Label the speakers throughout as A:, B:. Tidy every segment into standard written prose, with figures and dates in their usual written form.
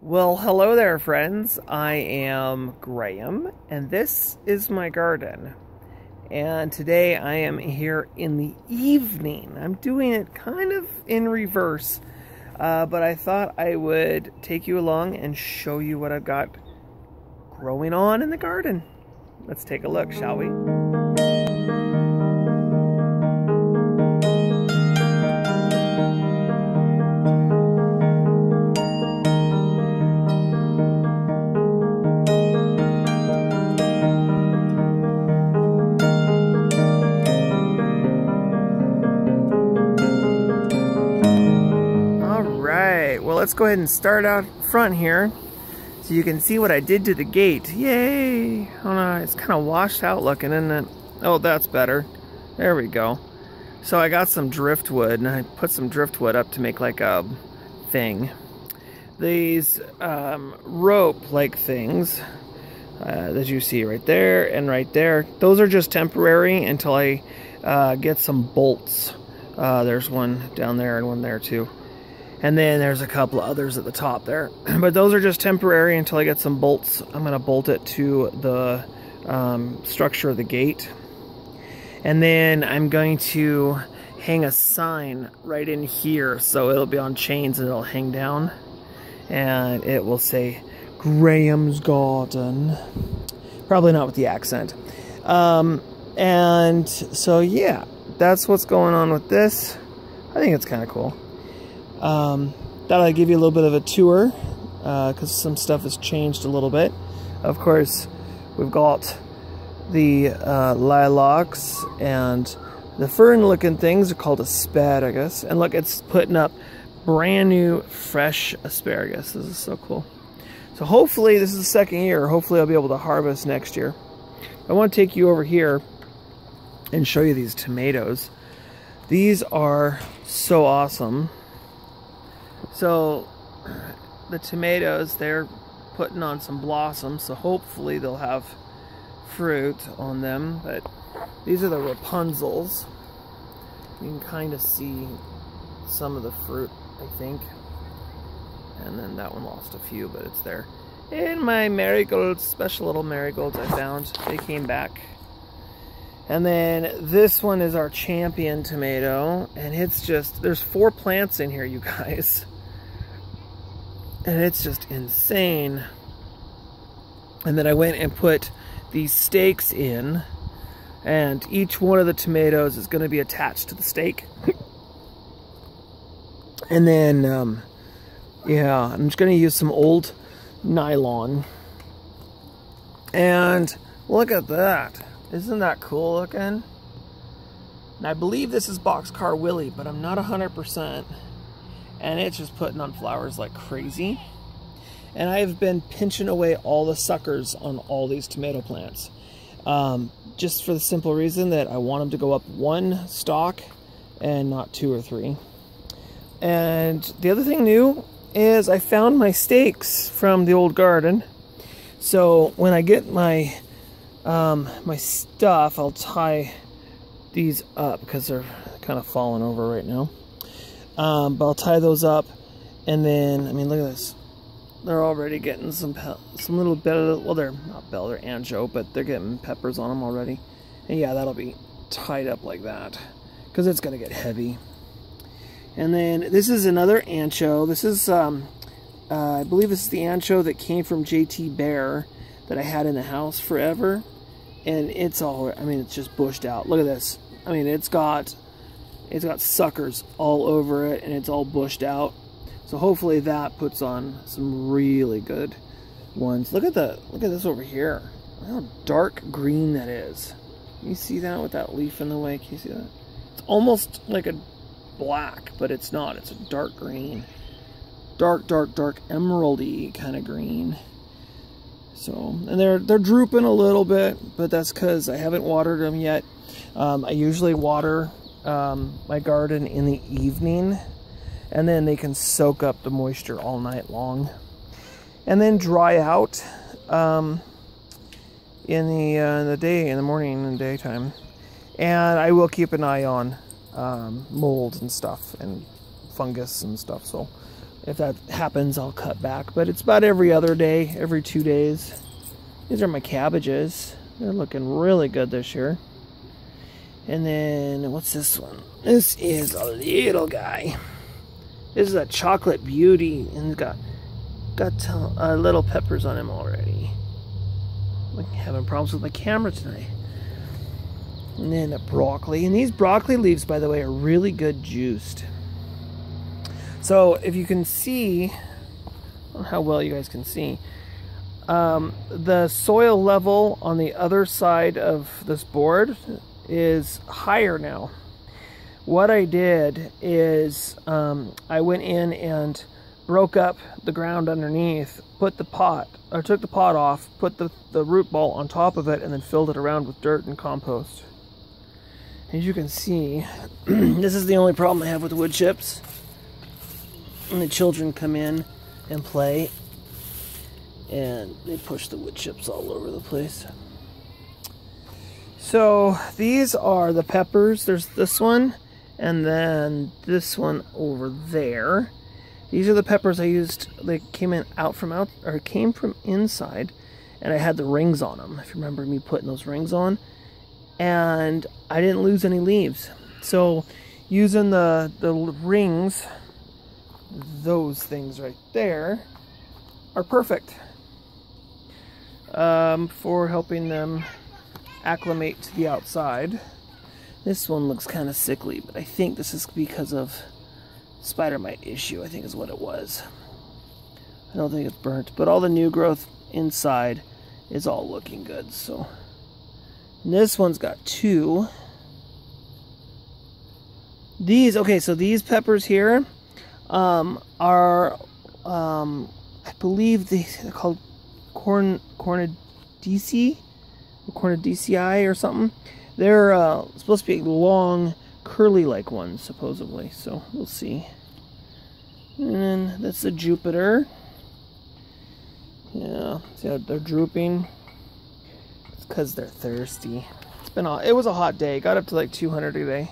A: Well, hello there, friends. I am Graham, and this is my garden. And today I am here in the evening. I'm doing it kind of in reverse, but I thought I would take you along and show you what I've got growing on in the garden. Let's take a look, shall we? Well, let's go ahead and start out front here so you can see what I did to the gate. Yay! Oh no, it's kind of washed out looking, isn't it? Oh, that's better. There we go. So I got some driftwood, and I put some driftwood up to make like a thing. These rope-like things that you see right there and right there, those are just temporary until I get some bolts. There's one down there and one there too. And then there's a couple of others at the top there. But those are just temporary until I get some bolts. I'm going to bolt it to the structure of the gate. And then I'm going to hang a sign right in here. So it'll be on chains and it'll hang down. And it will say, Graham's Garden. Probably not with the accent. And so yeah, that's what's going on with this. I think it's kind of cool. Thought I'd give you a little bit of a tour, because some stuff has changed a little bit. Of course, we've got the lilacs, and the fern-looking things are called asparagus. And look, it's putting up brand new, fresh asparagus. This is so cool. So hopefully, this is the second year. Hopefully, I'll be able to harvest next year. I want to take you over here and show you these tomatoes. These are so awesome. So the tomatoes, they're putting on some blossoms, so hopefully they'll have fruit on them. But these are the Rapunzels. You can kind of see some of the fruit, I think. And then that one lost a few, but it's there. And my marigolds, special little marigolds I found, they came back. And then this one is our champion tomato, and it's just, there's 4 plants in here, you guys. And it's just insane. And then I went and put these stakes in, and each one of the tomatoes is going to be attached to the stake. And then, yeah, I'm just going to use some old nylon. And look at that. Isn't that cool looking? And I believe this is Boxcar Willie, but I'm not 100%. And it's just putting on flowers like crazy. And I've been pinching away all the suckers on all these tomato plants. Just for the simple reason that I want them to go up 1 stalk and not 2 or 3. And the other thing new is I found my stakes from the old garden. So when I get my my stuff, I'll tie these up because they're kind of falling over right now. But I'll tie those up, and then, I mean, look at this. They're already getting some little bell, well, they're not bell, they're anjo, but they're getting peppers on them already. And yeah, that'll be tied up like that, because it's going to get heavy. And then this is another ancho. This is, I believe this is the ancho that came from JT Bear that I had in the house forever. And it's all, I mean, it's just bushed out. Look at this. I mean, it's got suckers all over it, and it's all bushed out. So hopefully that puts on some really good ones. Look at this over here. Look how dark green that is. Can you see that with that leaf in the way? Can you see that? It's almost like a black, but it's not. It's a dark green. Dark, dark, dark emeraldy kind of green. So, and they're drooping a little bit, but that's because I haven't watered them yet. I usually water my garden in the evening, and then they can soak up the moisture all night long, and then dry out in the morning and daytime. And I will keep an eye on mold and stuff and fungus and stuff. So If that happens, I'll cut back, but it's about every other day, every 2 days. These are my cabbages. They're looking really good this year. And then, what's this one? This is a little guy. This is a chocolate beauty, and it's got little peppers on him already. I'm having problems with my camera tonight. And then a broccoli. And these broccoli leaves, by the way, are really good juiced. So if you can see, I don't know how well you guys can see, the soil level on the other side of this board is higher now. What I did is I went in and broke up the ground underneath, put the pot, or took the pot off, put the root ball on top of it, and then filled it around with dirt and compost. As you can see, this is the only problem I have with wood chips. And the children come in and play, and they push the wood chips all over the place. So these are the peppers. There's this one, and then this one over there. These are the peppers I used. They came from inside, and I had the rings on them. If you remember me putting those rings on, and I didn't lose any leaves. So using the rings, those things right there are perfect for helping them acclimate to the outside. This one looks kind of sickly, but I think this is because of spider mite issue, I think is what it was. I don't think it's burnt, but all the new growth inside is all looking good. So and this one's got 2. These, okay, so these peppers here are I believe they're called cornadisi or something. They're supposed to be long, curly-like ones, supposedly. So we'll see. And then that's the Jupiter. Yeah, see how they're drooping? It's because they're thirsty. It was a hot day. It got up to like 200 today.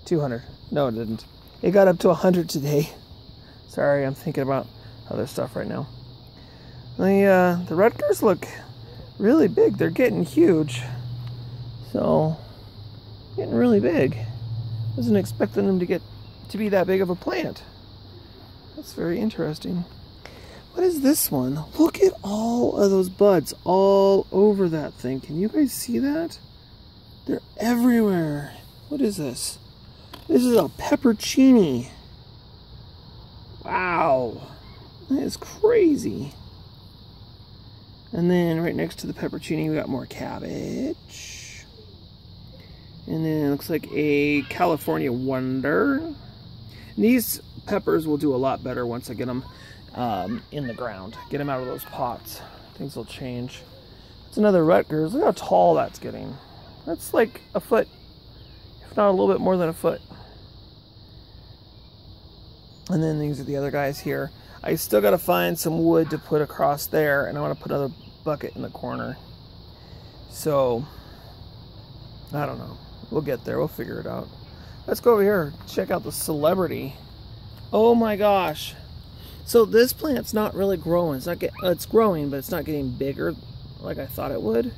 A: 200. No, it didn't. It got up to 100 today. Sorry, I'm thinking about other stuff right now. The Rutgers look really big. They're getting huge. So, getting really big. Wasn't expecting them to be that big of a plant. That's very interesting. What is this one? Look at all of those buds all over that thing. Can you guys see that? They're everywhere. What is this? This is a peppercini. Wow. That is crazy. And then right next to the peppercini, we got more cabbage. And then it looks like a California Wonder. And these peppers will do a lot better once I get them in the ground. Get them out of those pots. Things will change. It's another Rutgers. Look how tall that's getting. That's like a foot, if not a little bit more than a foot. And then these are the other guys here. I still got to find some wood to put across there, and I want to put another bucket in the corner. So, I don't know. We'll get there. We'll figure it out. Let's go over here. Check out the celebrity. Oh my gosh. So this plant's not really growing. It's growing, but it's not getting bigger like I thought it would.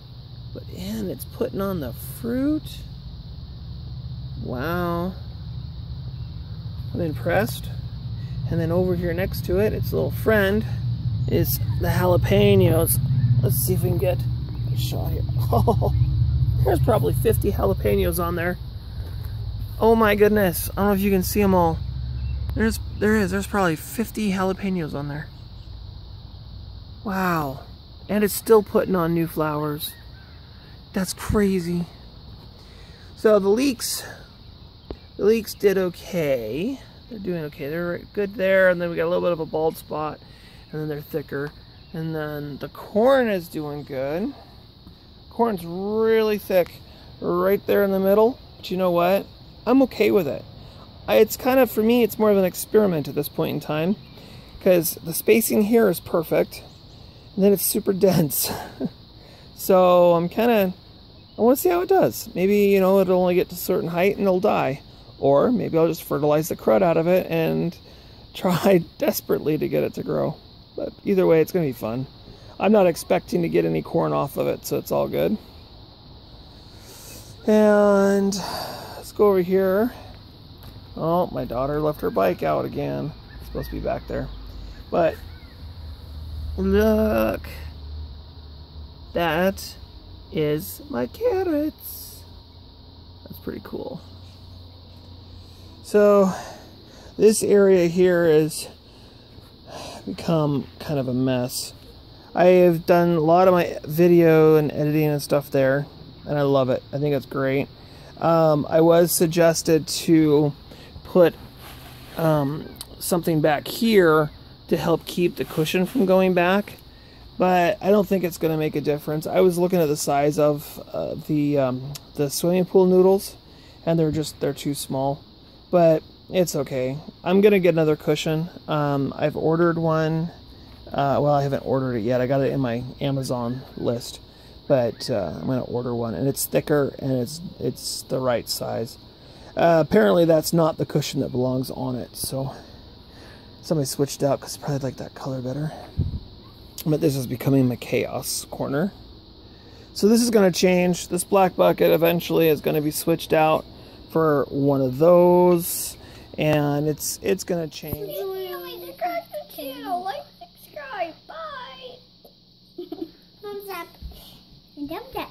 A: And it's putting on the fruit. Wow. I'm impressed. And then over here next to it, its little friend, is the jalapenos. Let's see if we can get a shot here. Oh, there's probably 50 jalapenos on there. Oh my goodness. I don't know if you can see them all. There's probably 50 jalapenos on there. Wow. And it's still putting on new flowers. That's crazy. So the leeks did okay. They're doing okay. They're good there, and then we got a little bit of a bald spot, and then they're thicker. And then the corn is doing good. Corn's really thick right there in the middle. But you know what? I'm okay with it. It's kind of, for me, it's more of an experiment at this point in time, because the spacing here is perfect, and then it's super dense. So I want to see how it does. Maybe, you know, it'll only get to a certain height and it'll die. Or maybe I'll just fertilize the crud out of it and try desperately to get it to grow. But either way, it's going to be fun. I'm not expecting to get any corn off of it, so it's all good. And let's go over here. Oh, my daughter left her bike out again. It's supposed to be back there. But look. That is my carrots. That's pretty cool. So this area here has become kind of a mess. I have done a lot of my video and editing and stuff there, and I love it. I think it's great. I was suggested to put something back here to help keep the cushion from going back, but I don't think it's going to make a difference. I was looking at the size of the swimming pool noodles, and they're too small, but it's okay. I'm going to get another cushion. I've ordered one. Well, I haven't ordered it yet. I got it in my Amazon list, but I'm going to order one, and it's thicker and it's the right size. Apparently that's not the cushion that belongs on it, so somebody switched out because probably like that color better. But this is becoming my chaos corner. So this is going to change. This black bucket eventually is going to be switched out for one of those, and it's going to change.
B: Like, subscribe, bye. Thumbs up and thumbs up.